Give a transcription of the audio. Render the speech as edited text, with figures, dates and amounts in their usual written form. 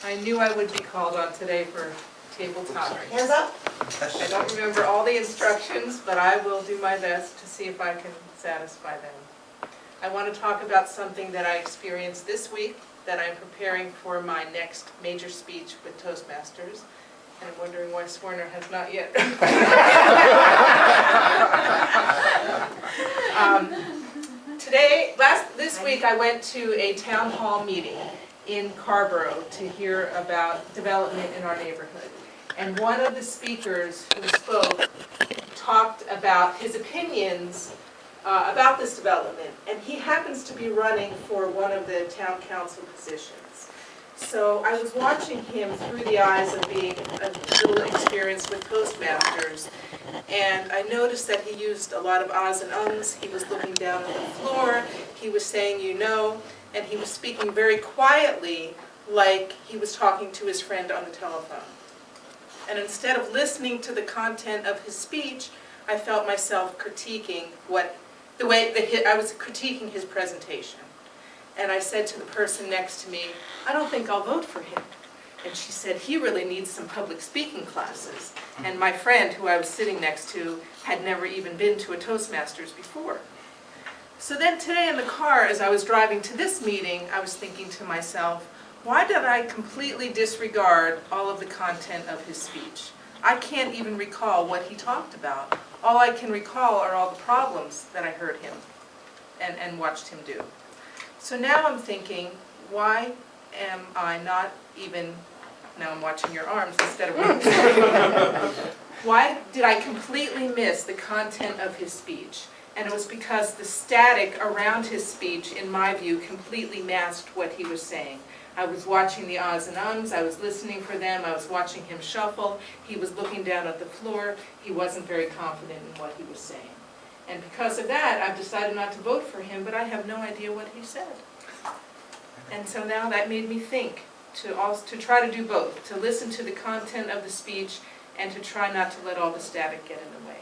I knew I would be called on today for table topics. Hands up. I don't remember all the instructions, but I will do my best to see if I can satisfy them. I want to talk about something that I experienced this week that I'm preparing for my next major speech with Toastmasters. And I'm wondering why Swerner has not yet. This week I went to a town hall meeting in Carborough to hear about development in our neighborhood. And one of the speakers who spoke talked about his opinions about this development. And he happens to be running for one of the town council positions. So I was watching him through the eyes of being a little experienced with Toastmasters, and I noticed that he used a lot of ahs and ums. He was looking down at the floor, he was saying you know, and he was speaking very quietly like he was talking to his friend on the telephone. And instead of listening to the content of his speech, I felt myself critiquing I was critiquing his presentation. And I said to the person next to me, I don't think I'll vote for him. And she said, he really needs some public speaking classes. And my friend, who I was sitting next to, had never even been to a Toastmasters before. So then today in the car, as I was driving to this meeting, I was thinking to myself, why did I completely disregard all of the content of his speech? I can't even recall what he talked about. All I can recall are all the problems that I heard him and watched him do. So now I'm thinking, why am I not even, now I'm watching your arms instead of why did I completely miss the content of his speech? And it was because the static around his speech, in my view, completely masked what he was saying. I was watching the ahs and ums, I was listening for them, I was watching him shuffle, he was looking down at the floor, he wasn't very confident in what he was saying. And because of that, I've decided not to vote for him, but I have no idea what he said. And so now that made me think to try to do both, to listen to the content of the speech and to try not to let all the static get in the way.